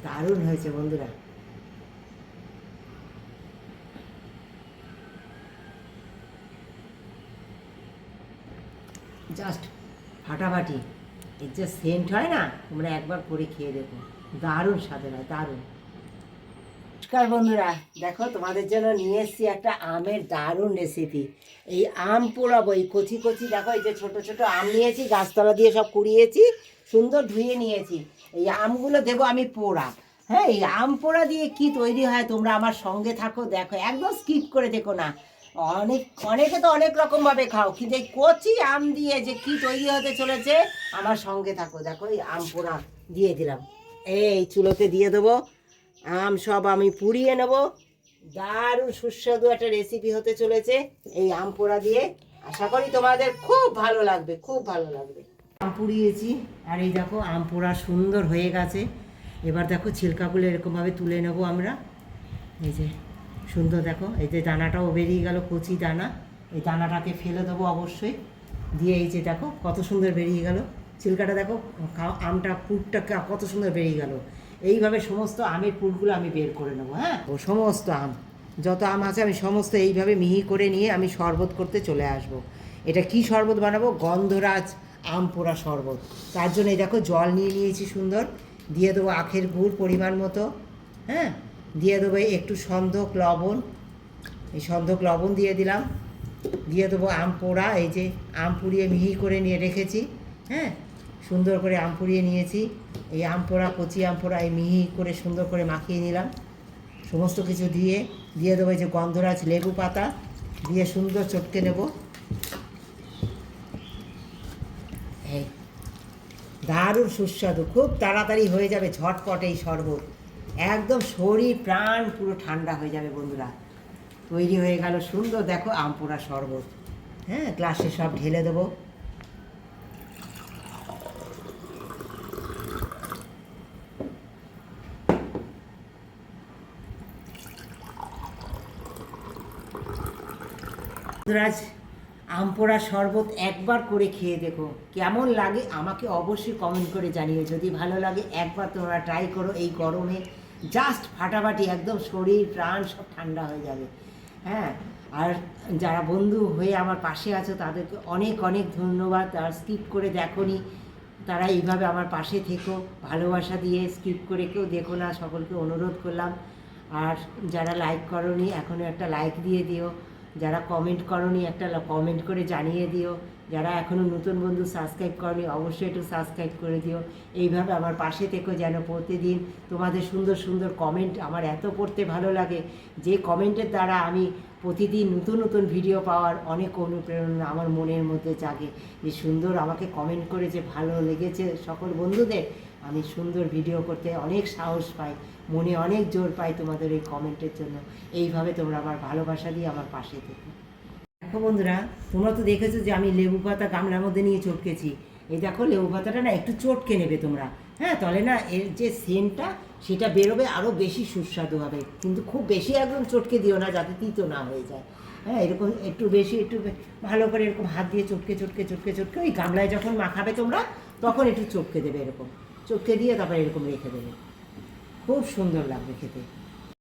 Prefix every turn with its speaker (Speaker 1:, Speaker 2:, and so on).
Speaker 1: দারুণ হয়েছে বন্ধুরা। জাস্ট ফাটাফাটি। এর যে সেন্ট হয় না, তোমরা একবার করে খেয়ে দেখো, দারুণ স্বাদের হয়, দারুণ। নমস্কার বন্ধুরা, দেখো তোমাদের জন্য নিয়ে এসেছি একটা আমের দারুণ রেসিপি। এই আম পোড়াবো, এই কচি কচি দেখো, এই যে ছোট ছোট আম নিয়েছি, গাছতলা দিয়ে সব কুড়িয়েছি, সুন্দর ধুয়ে নিয়েছি। এই আমগুলো দেবো আমি পোড়া। হ্যাঁ, এই আম পোড়া দিয়ে কি তৈরি হয় তোমরা আমার সঙ্গে থাকো, দেখো, একদম স্কিপ করে দেখো না। অনেকে তো অনেক রকমভাবে খাও, কিন্তু এই কচি আম দিয়ে যে কি তৈরি হতে চলেছে আমার সঙ্গে থাকো। দেখো, এই আম পোড়া দিয়ে দিলাম, এই চুলোতে দিয়ে দেবো। আম সব আমি পুড়িয়ে নেব। দারুণ সুস্বাদু একটা রেসিপি হতে চলেছে এই আম পোড়া দিয়ে। আশা করি তোমাদের খুব ভালো লাগবে, খুব ভালো লাগবে। আম পুড়িয়েছি, আর এই দেখো আম পোড়া সুন্দর হয়ে গেছে। এবার দেখো ছিলকাগুলো এরকমভাবে তুলে নেব আমরা। এই যে সুন্দর, দেখো এই যে দানাটাও বেরিয়ে গেল, কচি দানা। এই দানাটাকে ফেলে দেবো অবশ্যই। দিয়ে এই যে দেখো কত সুন্দর বেরিয়ে গেল ছিলকাটা, দেখো আমটা পুরটা কত সুন্দর বেরিয়ে গেল। এইভাবে সমস্ত আমের পুরগুলো আমি বের করে নেবো। হ্যাঁ, ও সমস্ত আম, যত আম আছে আমি সমস্ত এইভাবে মিহি করে নিয়ে আমি শরবত করতে চলে আসব। এটা কি শরবত বানাবো? গন্ধরাজ আম পোড়া শরবত। তার জন্য এই দেখো জল নিয়ে নিয়েছি সুন্দর, দিয়ে দেবো আখের গুড় পরিমাণ মতো। হ্যাঁ, দিয়ে দেবো একটু সন্ধক লবণ, এই সন্ধক লবণ দিয়ে দিলাম। দিয়ে দেবো আম পোড়া, এই যে আম পুড়িয়ে মিহি করে নিয়ে রেখেছি। হ্যাঁ, সুন্দর করে আম পুড়িয়ে নিয়েছি। এই আম পোড়া, কচি আম পোড়া এই মিহি করে সুন্দর করে মাখিয়ে নিলাম সমস্ত কিছু দিয়ে। দিয়ে দেবো এই যে গন্ধরাজ লেবু পাতা, দিয়ে সুন্দর চটকে নেব। এই দারুণ সুস্বাদু, খুব তাড়াতাড়ি হয়ে যাবে, ঝটপট এই শরবত। একদম শরীর প্রাণ পুরো ঠান্ডা হয়ে যাবে বন্ধুরা। তৈরি হয়ে গেল সুন্দর, দেখো আম পোড়া শরবত। হ্যাঁ, গ্লাসে সব ঢেলে দেবো। রাজ আম পোড়া শরবত একবার করে খেয়ে দেখো, কেমন লাগে আমাকে অবশ্যই কমেন্ট করে জানিও। যদি ভালো লাগে একবার তোমরা ট্রাই করো এই গরমে, জাস্ট ফাটাফাটি, একদম শরীর প্রাণ সব ঠান্ডা হয়ে যাবে। হ্যাঁ, আর যারা বন্ধু হয়ে আমার পাশে আছো তাদেরকে অনেক অনেক ধন্যবাদ। আর স্কিপ করে দেখোনি, তারা এইভাবে আমার পাশে থেকো, ভালোবাসা দিয়ে স্কিপ করে কেউ দেখো না, সকলকে অনুরোধ করলাম। আর যারা লাইক করোনি এখনও একটা লাইক দিয়ে দিও, যারা কমেন্ট করোনি একটা কমেন্ট করে জানিয়ে দিও, যারা এখনও নতুন বন্ধু সাবস্ক্রাইব করনি অবশ্যই একটু সাবস্ক্রাইব করে দিও। এইভাবে আমার পাশে থেকো, যেন প্রতিদিন তোমাদের সুন্দর সুন্দর কমেন্ট আমার এত পড়তে ভালো লাগে, যে কমেন্টের দ্বারা আমি প্রতিদিন নতুন নতুন ভিডিও পাওয়ার অনেক অনুপ্রেরণা আমার মনের মধ্যে জাগে। যে সুন্দর আমাকে কমেন্ট করে যে ভালো লেগেছে সকল বন্ধুদের, আমি সুন্দর ভিডিও করতে অনেক সাহস পাই, মনে অনেক জোর পাই তোমাদের এই কমেন্টের জন্য। এইভাবে তোমরা আমার ভালোবাসা দিয়ে আমার পাশে থেকো। দেখো বন্ধুরা, তোমরা তো দেখেছো যে আমি লেবু পাতা গামলার মধ্যে নিয়ে চটকেছি। এই দেখো লেবু পাতাটা না একটু চটকে নেবে তোমরা। হ্যাঁ, তাহলে না এর যে সেন্টটা সেটা বেরোবে, আরও বেশি সুস্বাদু হবে। কিন্তু খুব বেশি একদম চটকে দিও না, যাতে তিতো না হয়ে যায়। হ্যাঁ, এরকম একটু বেশি, একটু ভালো করে এরকম হাত দিয়ে চটকে চটকে চটকে চটকে ওই গামলায় যখন মাখাবে তোমরা তখন একটু চটকে দেবে, এরকম চটকে দিয়ে তারপরে এরকম রেখে দেবে। খুব সুন্দর লাগবে খেতে।